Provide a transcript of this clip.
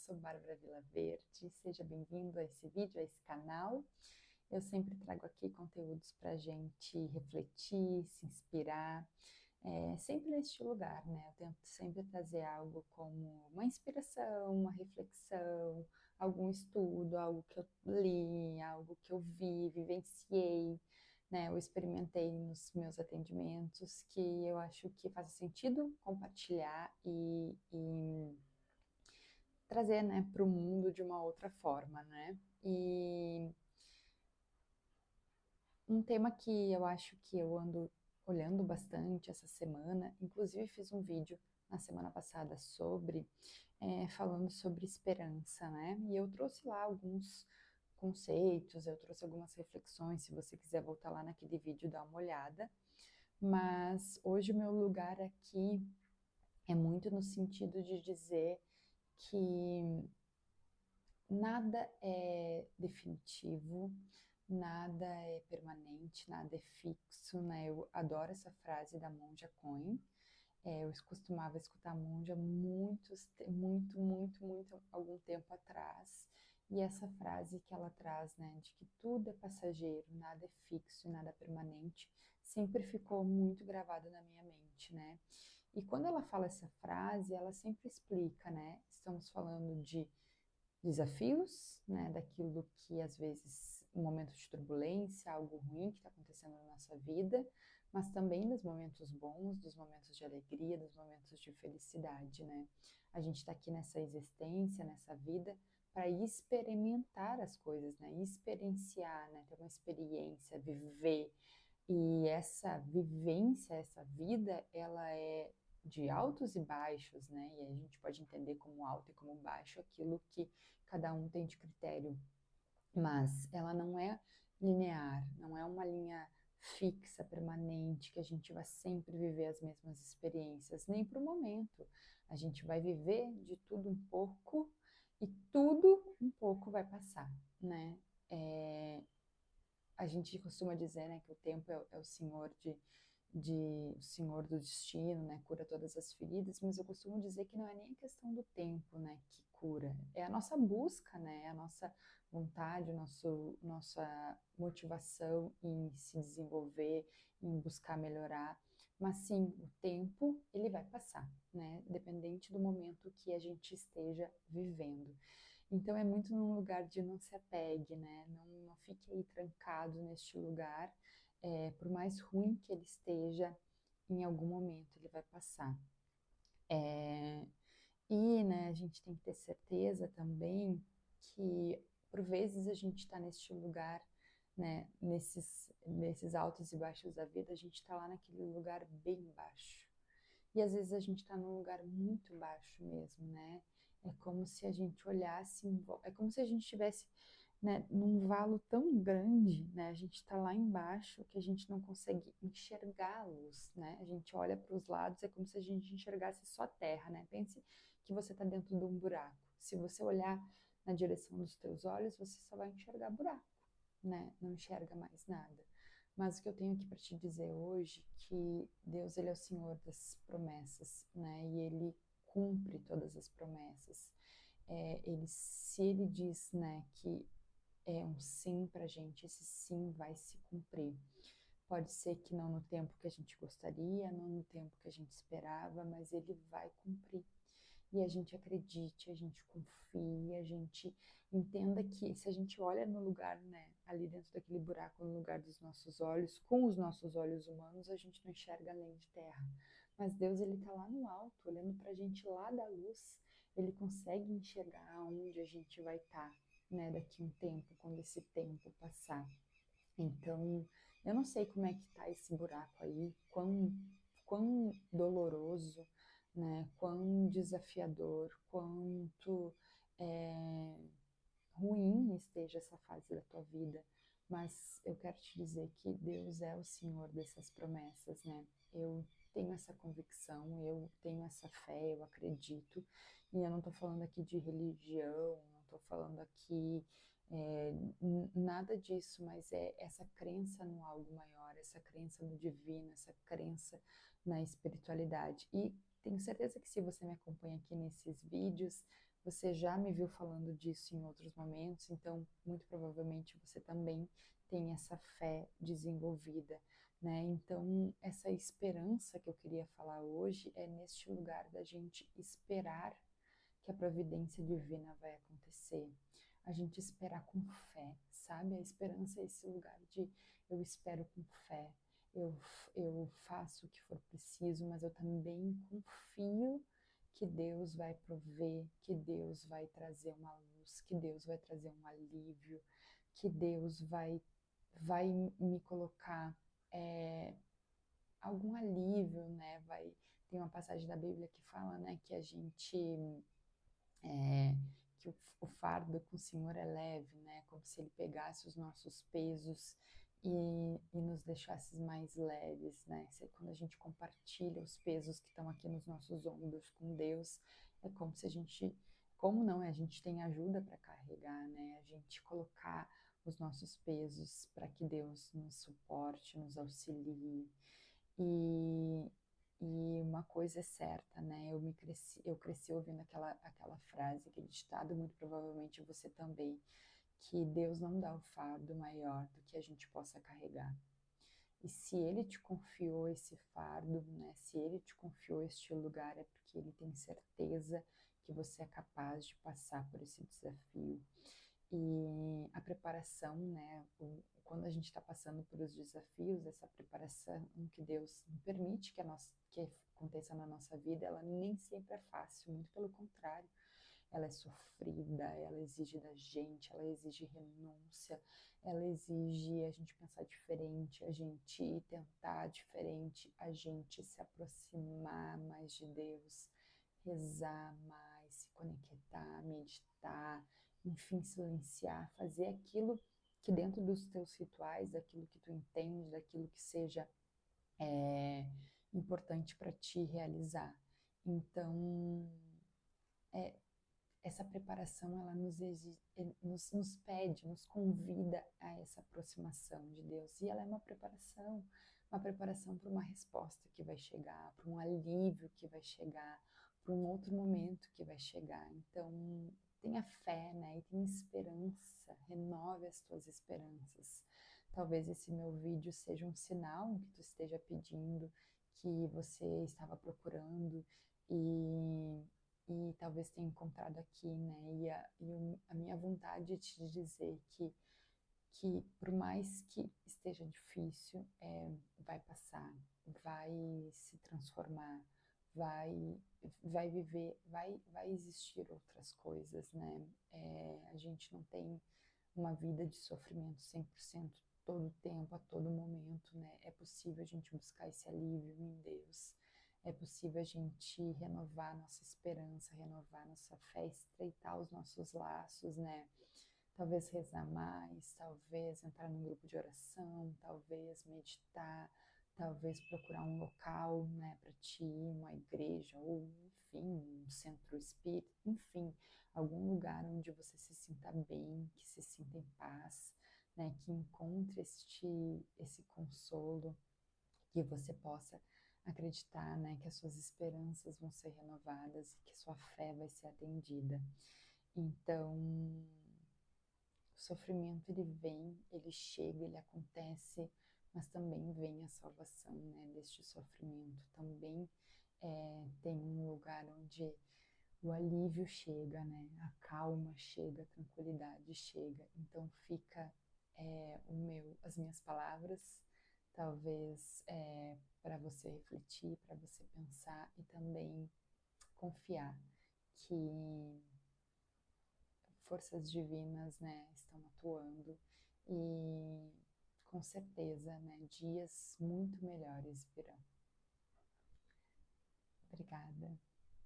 sou Bárbara Vilaverde, seja bem-vindo a esse vídeo, a esse canal. Eu sempre trago aqui conteúdos para a gente refletir, se inspirar, sempre neste lugar, né? Eu tento sempre trazer algo como uma inspiração, uma reflexão, algum estudo, algo que eu li, algo que eu vi, vivenciei, né? Eu experimentei nos meus atendimentos, que eu acho que faz sentido compartilhar e trazer, né, para o mundo de uma outra forma, né? E um tema que eu acho que eu ando olhando bastante essa semana, inclusive fiz um vídeo na semana passada sobre, falando sobre esperança, né? E eu trouxe lá alguns conceitos, eu trouxe algumas reflexões, se você quiser voltar lá naquele vídeo, dar uma olhada. Mas hoje o meu lugar aqui é muito no sentido de dizer que nada é definitivo, nada é permanente, nada é fixo, né? Eu adoro essa frase da Monja Coen. Eu costumava escutar a Monja muito, algum tempo atrás. E essa frase que ela traz, né, de que tudo é passageiro, nada é fixo e nada é permanente, sempre ficou muito gravada na minha mente, né? E quando ela fala essa frase, ela sempre explica, né? Estamos falando de desafios, né, daquilo que às vezes um momento de turbulência, algo ruim que está acontecendo na nossa vida, mas também dos momentos bons, dos momentos de alegria, dos momentos de felicidade, né? A gente está aqui nessa existência, nessa vida, para experimentar as coisas, né? Experienciar, né? Ter uma experiência, viver. E essa vivência, essa vida, ela é de altos e baixos, né? E a gente pode entender como alto e como baixo aquilo que cada um tem de critério, mas ela não é linear, não é uma linha fixa, permanente, que a gente vai sempre viver as mesmas experiências, nem para o momento. A gente vai viver de tudo um pouco e tudo um pouco vai passar, né? A gente costuma dizer, né, que o tempo é o senhor o senhor do destino, né, cura todas as feridas, mas eu costumo dizer que não é nem a questão do tempo, né, que cura, é a nossa busca, né, a nossa vontade, nossa motivação em se desenvolver, em buscar melhorar, mas sim, o tempo, ele vai passar, né, dependente do momento que a gente esteja vivendo. Então é muito num lugar de não se apegue, né? Não fique aí trancado neste lugar. Por mais ruim que ele esteja, em algum momento ele vai passar. E, né, a gente tem que ter certeza também que, por vezes, a gente está neste lugar, né, nesses altos e baixos da vida, a gente está lá naquele lugar bem baixo. E às vezes a gente está num lugar muito baixo mesmo, né? É como se a gente olhasse, é como se a gente estivesse, né, num valo tão grande, né? A gente está lá embaixo que a gente não consegue enxergar a luz, né? A gente olha para os lados, é como se a gente enxergasse só terra, né? Pense que você está dentro de um buraco. Se você olhar na direção dos teus olhos, você só vai enxergar buraco, né? Não enxerga mais nada. Mas o que eu tenho aqui para te dizer hoje é que Deus, ele é o Senhor das promessas, né? E ele cumpre todas as promessas. Se ele diz, né, que é um sim para a gente, esse sim vai se cumprir. Pode ser que não no tempo que a gente gostaria, não no tempo que a gente esperava, mas ele vai cumprir. E a gente acredite, a gente confie, a gente entenda que se a gente olha no lugar, né, ali dentro daquele buraco, no lugar dos nossos olhos, com os nossos olhos humanos, a gente não enxerga além de terra. Mas Deus, ele tá lá no alto, olhando pra gente lá da luz, ele consegue enxergar aonde a gente vai estar, né, daqui a um tempo, quando esse tempo passar. Então, eu não sei como é que tá esse buraco aí, quão doloroso, né, quão desafiador, quanto ruim esteja essa fase da tua vida, mas eu quero te dizer que Deus é o Senhor dessas promessas, né? Eu tenho essa convicção, eu tenho essa fé, eu acredito, e eu não estou falando aqui de religião, não estou falando aqui nada disso, mas é essa crença no algo maior, essa crença no divino, essa crença na espiritualidade. E tenho certeza que se você me acompanha aqui nesses vídeos, você já me viu falando disso em outros momentos, então muito provavelmente você também tem essa fé desenvolvida, né? Então, essa esperança que eu queria falar hoje é neste lugar da gente esperar que a providência divina vai acontecer. A gente esperar com fé, sabe? A esperança é esse lugar de eu espero com fé, eu, eu faço o que for preciso, mas eu também confio que Deus vai prover, que Deus vai trazer uma luz, que Deus vai trazer um alívio, que Deus vai me colocar algum alívio, né? Tem uma passagem da Bíblia que fala, né, que a gente é, que o fardo com o Senhor é leve, né? Como se Ele pegasse os nossos pesos e nos deixasse mais leves, né? Quando a gente compartilha os pesos que estão aqui nos nossos ombros com Deus, é como se a gente, como não, a gente tem ajuda para carregar, né? A gente colocar os nossos pesos para que Deus nos suporte, nos auxilie. E, e uma coisa é certa, né? Eu cresci ouvindo aquela frase, aquele ditado, muito provavelmente você também, que Deus não dá o fardo maior do que a gente possa carregar. E se Ele te confiou esse fardo, né? Se Ele te confiou este lugar, é porque Ele tem certeza que você é capaz de passar por esse desafio. E a preparação, né? Quando a gente está passando por os desafios, essa preparação que Deus permite que aconteça na nossa vida, ela nem sempre é fácil, muito pelo contrário. Ela é sofrida, ela exige da gente, ela exige renúncia, ela exige a gente pensar diferente, a gente tentar diferente, a gente se aproximar mais de Deus, rezar mais, se conectar, meditar, enfim, silenciar, fazer aquilo que dentro dos teus rituais, daquilo que tu entende, daquilo que seja é, importante para ti realizar. Então, é, essa preparação ela nos pede, nos convida a essa aproximação de Deus. E ela é uma preparação para uma resposta que vai chegar, para um alívio que vai chegar, para um outro momento que vai chegar. Então, tenha fé, né? E tenha esperança, renove as tuas esperanças. Talvez esse meu vídeo seja um sinal que tu esteja pedindo, que você estava procurando e talvez tenha encontrado aqui, né? A minha vontade é te dizer que por mais que esteja difícil, vai passar, vai se transformar, vai, vai viver, vai existir outras coisas, né? A gente não tem uma vida de sofrimento 100% todo o tempo, a todo momento, né? É possível a gente buscar esse alívio em Deus. É possível a gente renovar nossa esperança, renovar nossa fé, estreitar os nossos laços, né? Talvez rezar mais, talvez entrar num grupo de oração, talvez meditar, talvez procurar um local, né, para ti ir, uma igreja ou, enfim, um centro espírita, enfim, algum lugar onde você se sinta bem, que se sinta em paz, né, que encontre esse consolo, que você possa acreditar, né, que as suas esperanças vão ser renovadas e que sua fé vai ser atendida. Então, o sofrimento ele vem, ele chega, ele acontece, mas também vem a salvação, né, deste sofrimento. Também tem um lugar onde o alívio chega, né, a calma chega, a tranquilidade chega. Então fica as minhas palavras, talvez para você refletir, para você pensar e também confiar que forças divinas, né, estão atuando e com certeza, né, dias muito melhores virão. Obrigada.